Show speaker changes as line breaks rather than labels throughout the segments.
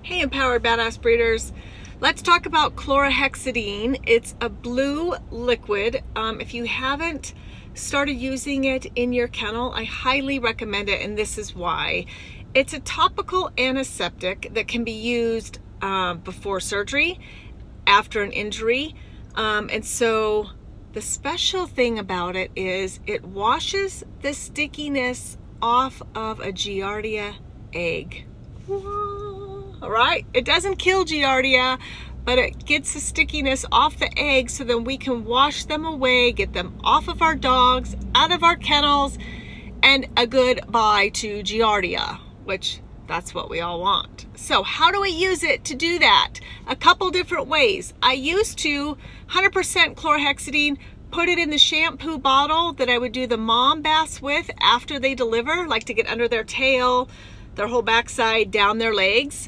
Hey, empowered badass breeders. Let's talk about chlorhexidine. It's a blue liquid. If you haven't started using it in your kennel, I highly recommend it, and this is why. It's a topical antiseptic that can be used before surgery, after an injury, and so the special thing about it is it washes the stickiness off of a Giardia egg. All right, it doesn't kill Giardia, but it gets the stickiness off the eggs so then we can wash them away, get them off of our dogs, out of our kennels, and a goodbye to Giardia, which that's what we all want. So how do we use it to do that? A couple different ways. I used to 100% chlorhexidine, put it in the shampoo bottle that I would do the mom baths with after they deliver, like to get under their tail, their whole backside, down their legs.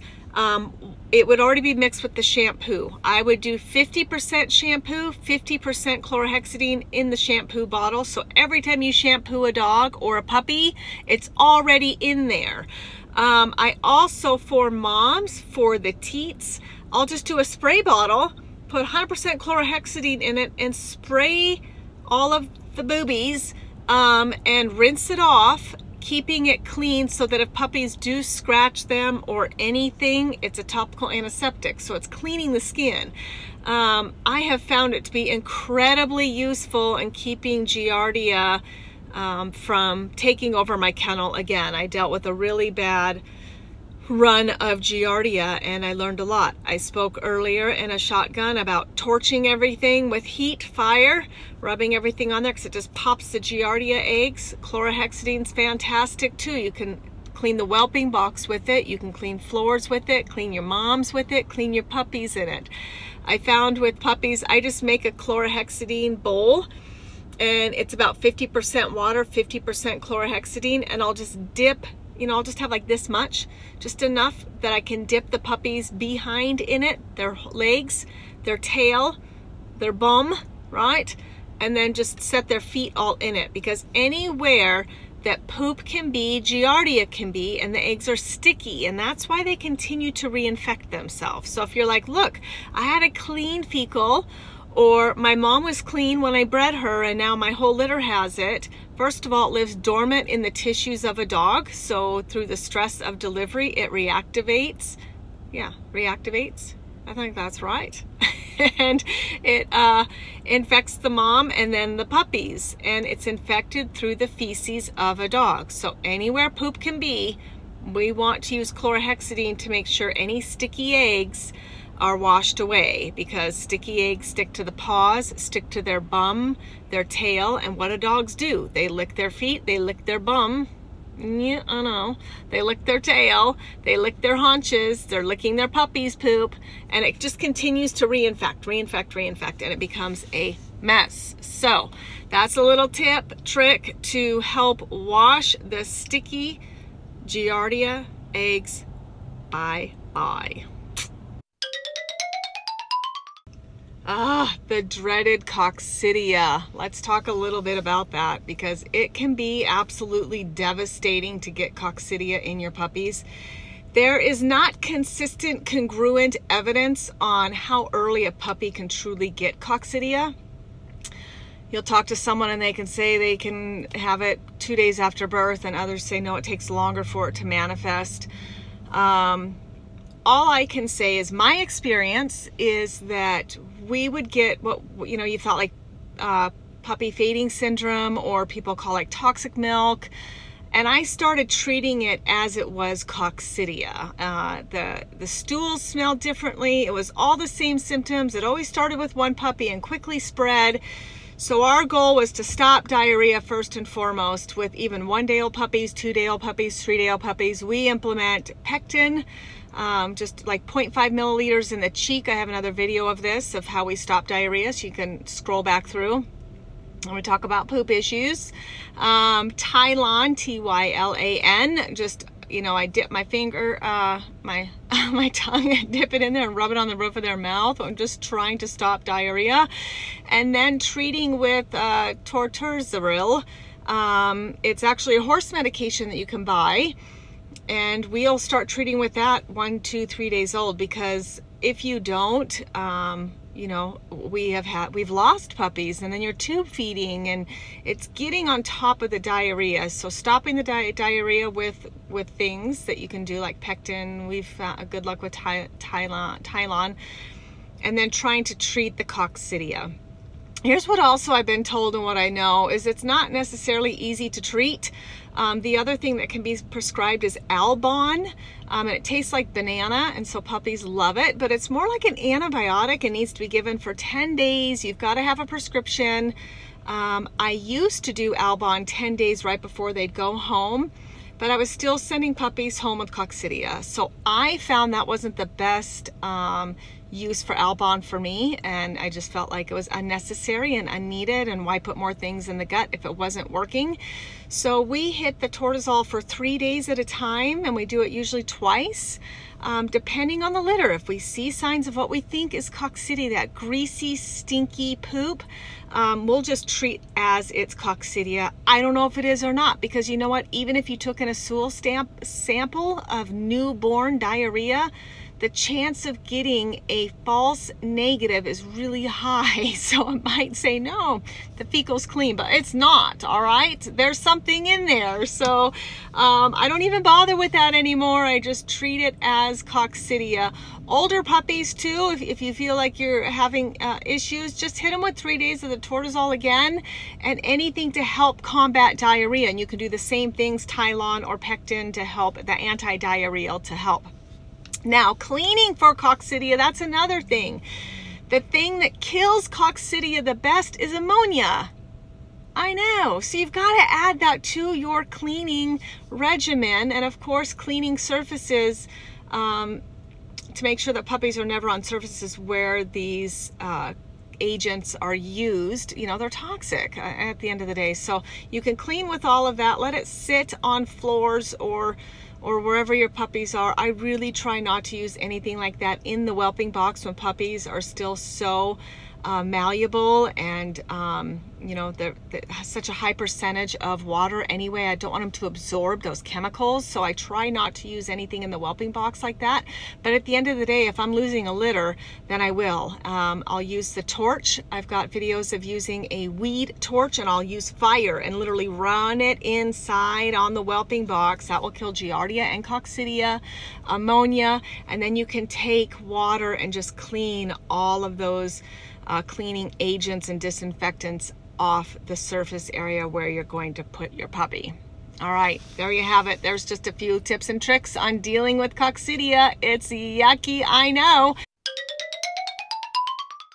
It would already be mixed with the shampoo. I would do 50% shampoo, 50% chlorhexidine in the shampoo bottle. So every time you shampoo a dog or a puppy, it's already in there. I also, for moms, for the teats, I'll just do a spray bottle, put 100% chlorhexidine in it and spray all of the boobies and rinse it off, keeping it clean so that if puppies do scratch them or anything, it's a topical antiseptic, so it's cleaning the skin. I have found it to be incredibly useful in keeping Giardia from taking over my kennel again. I dealt with a really bad run of Giardia and I learned a lot. I spoke earlier in a shotgun about torching everything with heat, fire, rubbing everything on there because it just pops the Giardia eggs. Chlorhexidine's fantastic too. You can clean the whelping box with it, you can clean floors with it, clean your moms with it, clean your puppies in it. I found with puppies, I just make a chlorhexidine bowl and it's about 50% water, 50% chlorhexidine, and I'll just dip, I'll just have like this much, just enough that I can dip the puppies behind in it, their legs, their tail, their bum, right? And then just set their feet all in it, because anywhere that poop can be, Giardia can be, and the eggs are sticky, and that's why they continue to reinfect themselves. So if you're like, look, I had a clean fecal, or my mom was clean when I bred her and now my whole litter has it. First of all, it lives dormant in the tissues of a dog. So through the stress of delivery, it reactivates. Yeah, reactivates. I think that's right. And it infects the mom and then the puppies. And it's infected through the feces of a dog. So anywhere poop can be, we want to use chlorhexidine to make sure any sticky eggs are washed away, because sticky eggs stick to the paws, stick to their bum, their tail, and what do dogs do? They lick their feet, they lick their bum, yeah, I know, they lick their tail, they lick their haunches, they're licking their puppy's poop, and it just continues to reinfect, and it becomes a mess. So that's a little tip, trick to help wash the sticky Giardia eggs bye-bye. The dreaded coccidia. Let's talk a little bit about that, because it can be absolutely devastating to get coccidia in your puppies. There is not consistent, congruent evidence on how early a puppy can truly get coccidia. You'll talk to someone and they can say they can have it 2 days after birth, and others say no, it takes longer for it to manifest. All I can say is my experience is that we would get what, you thought like puppy fading syndrome, or people call like toxic milk. And I started treating it as it was coccidia. The stools smelled differently. It was all the same symptoms. It always started with one puppy and quickly spread. So our goal was to stop diarrhea first and foremost with even 1-day-old puppies, 2-day-old puppies, 3-day-old puppies. We implement pectin, just like 0.5 milliliters in the cheek. I have another video of this, of how we stop diarrhea, so you can scroll back through. And we talk about poop issues. Tylan, T-Y-L-A-N, just, I dip my finger, my tongue, and dip it in there and rub it on the roof of their mouth. I'm just trying to stop diarrhea. And then treating with torturzeril. It's actually a horse medication that you can buy. And we'll start treating with that 1, 2, 3 days old, because if you don't, you know, we've lost puppies, and then you're tube feeding and it's getting on top of the diarrhea. So stopping the diarrhea with things that you can do like pectin, we've found a good luck with Tylon, and then trying to treat the coccidia. Here's what also I've been told and what I know is it's not necessarily easy to treat. The other thing that can be prescribed is Albon, and it tastes like banana, and so puppies love it, but it's more like an antibiotic and needs to be given for 10 days. You've got to have a prescription. I used to do Albon 10 days right before they'd go home, but I was still sending puppies home with coccidia. So I found that wasn't the best use for Albon for me, and I just felt like it was unnecessary and unneeded, and why put more things in the gut if it wasn't working. So we hit the Tortazol for 3 days at a time, and we do it usually twice, depending on the litter. If we see signs of what we think is coccidia, that greasy, stinky poop, we'll just treat as it's coccidia. I don't know if it is or not, because you know what? Even if you took in a stool sample of newborn diarrhea, the chance of getting a false negative is really high. So it might say, no, the fecal's clean, but it's not, all right? There's something in there. So I don't even bother with that anymore. I just treat it as coccidia. Older puppies too, if you feel like you're having issues, just hit them with 3 days of the Tortazol again, and anything to help combat diarrhea. And you can do the same things, Tylon or pectin, to help, the anti-diarrheal to help. Now, cleaning for coccidia, that's another thing. The thing that kills coccidia the best is ammonia. I know. So you've got to add that to your cleaning regimen, and of course cleaning surfaces to make sure that puppies are never on surfaces where these agents are used. You know, they're toxic at the end of the day. So you can clean with all of that. Let it sit on floors or wherever your puppies are. I really try not to use anything like that in the whelping box when puppies are still so malleable, and you know, they're such a high percentage of water anyway. I don't want them to absorb those chemicals, so I try not to use anything in the whelping box like that. But at the end of the day, if I'm losing a litter, then I will. I'll use the torch. I've got videos of using a weed torch, and I'll use fire and literally run it inside on the whelping box. That will kill Giardia and coccidia, ammonia, and then you can take water and just clean all of those cleaning agents and disinfectants off the surface area where you're going to put your puppy. All right, there you have it. There's just a few tips and tricks on dealing with coccidia. It's yucky, I know.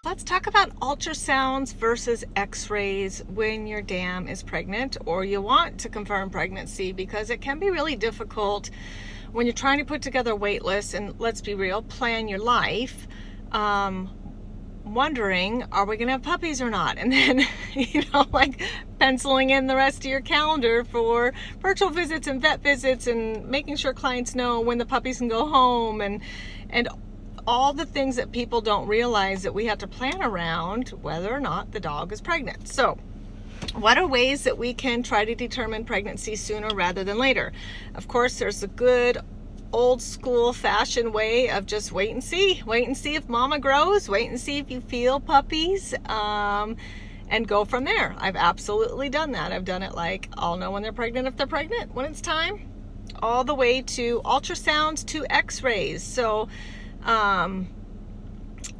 Let's talk about ultrasounds versus x-rays when your dam is pregnant or you want to confirm pregnancy, because it can be really difficult when you're trying to put together a wait list and, let's be real, plan your life. Wondering, are we gonna have puppies or not? And then, you know, like penciling in the rest of your calendar for virtual visits and vet visits, and making sure clients know when the puppies can go home, and all the things that people don't realize that we have to plan around whether or not the dog is pregnant. So what are ways that we can try to determine pregnancy sooner rather than later? Of course, there's a good old school fashioned way of just wait and see if mama grows, wait and see if you feel puppies, and go from there. I've absolutely done that. I've done it like, I'll know when they're pregnant if they're pregnant, when it's time, all the way to ultrasounds to x-rays. So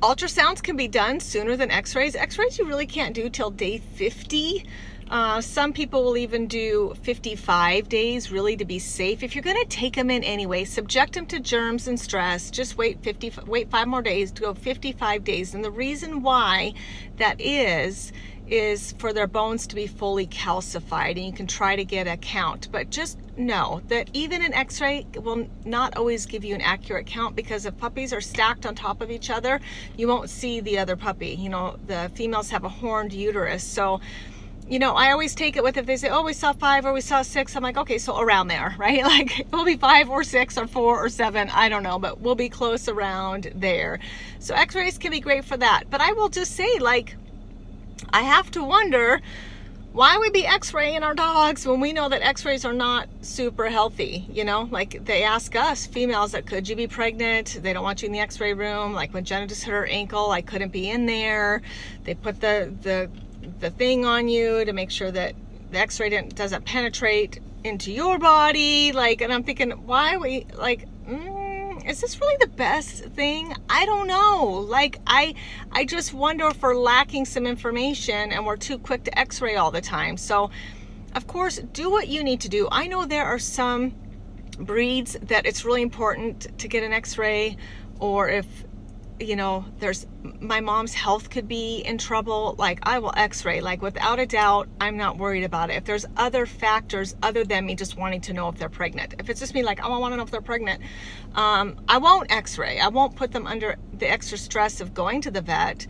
ultrasounds can be done sooner than x-rays. X-rays you really can't do till day 50. Some people will even do 55 days really to be safe. If you're going to take them in anyway, subject them to germs and stress, just wait 5 more days to go 55 days. And the reason why that is for their bones to be fully calcified, and you can try to get a count. But just know that even an x-ray will not always give you an accurate count, because if puppies are stacked on top of each other, you won't see the other puppy. You know, the females have a horned uterus. So, you know, I always take it with, if they say, oh, we saw 5 or we saw 6, I'm like, okay, so around there, right? Like, it will be 5 or 6 or 4 or 7, I don't know, but we'll be close around there. So x-rays can be great for that. But I will just say, like, I have to wonder, why would we be x-raying our dogs when we know that x-rays are not super healthy? You know, like they ask us females that could you be pregnant? They don't want you in the x-ray room. Like when Jenna just hurt her ankle, I couldn't be in there. They put the thing on you to make sure that the x-ray doesn't penetrate into your body. Like, and I'm thinking, why are we like, is this really the best thing? I don't know. Like, I just wonder if we're lacking some information and we're too quick to x-ray all the time. So, of course, do what you need to do. I know there are some breeds that it's really important to get an x-ray, or if, you know, my mom's health could be in trouble, like I will x-ray, like without a doubt. I'm not worried about it. If there's other factors other than me just wanting to know if they're pregnant, if it's just me like, I want to know if they're pregnant, I won't x-ray. I won't put them under the extra stress of going to the vet,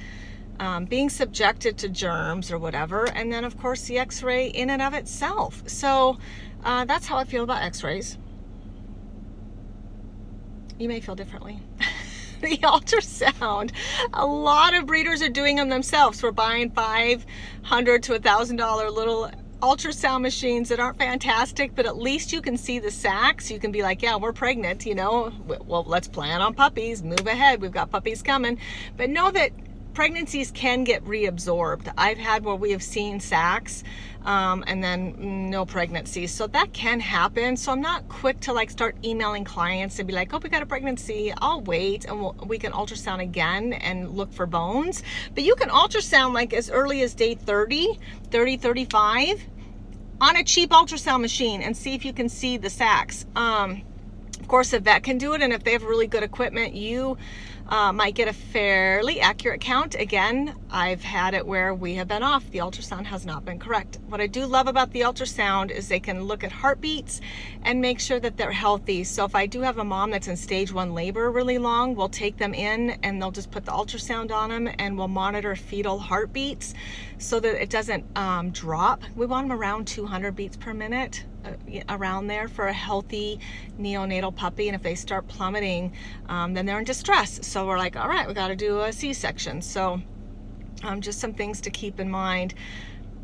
being subjected to germs or whatever, and then of course the x-ray in and of itself. So that's how I feel about x-rays. You may feel differently. The ultrasound, a lot of breeders are doing them themselves. We're buying $500 to $1,000 little ultrasound machines that aren't fantastic, but at least you can see the sacs. You can be like, yeah, we're pregnant, you know, well, let's plan on puppies, move ahead, we've got puppies coming. But know that pregnancies can get reabsorbed. I've had where we have seen sacs and then no pregnancy. So that can happen. So I'm not quick to like start emailing clients and be like, oh, we got a pregnancy. I'll wait and we can ultrasound again and look for bones. But you can ultrasound like as early as day 30, 35 on a cheap ultrasound machine and see if you can see the sacs. Of course, a vet can do it, and if they have really good equipment, you might get a fairly accurate count. Again, I've had it where we have been off. The ultrasound has not been correct. What I do love about the ultrasound is they can look at heartbeats and make sure that they're healthy. So if I do have a mom that's in stage 1 labor really long, we'll take them in and they'll just put the ultrasound on them and we'll monitor fetal heartbeats so that it doesn't drop. We want them around 200 beats per minute. Around there for a healthy neonatal puppy, and if they start plummeting, then they're in distress. So we're like, all right, we got to do a C-section. So just some things to keep in mind.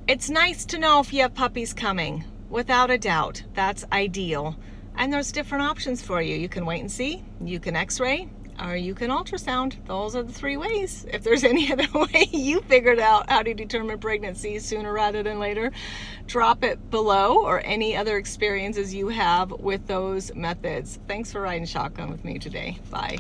It's nice to know if you have puppies coming, without a doubt. That's ideal. And there's different options for you. You can wait and see, you can x-ray, or you can ultrasound. Those are the 3 ways. If there's any other way you figured out how to determine pregnancy sooner rather than later, drop it below, or any other experiences you have with those methods. Thanks for riding shotgun with me today. Bye.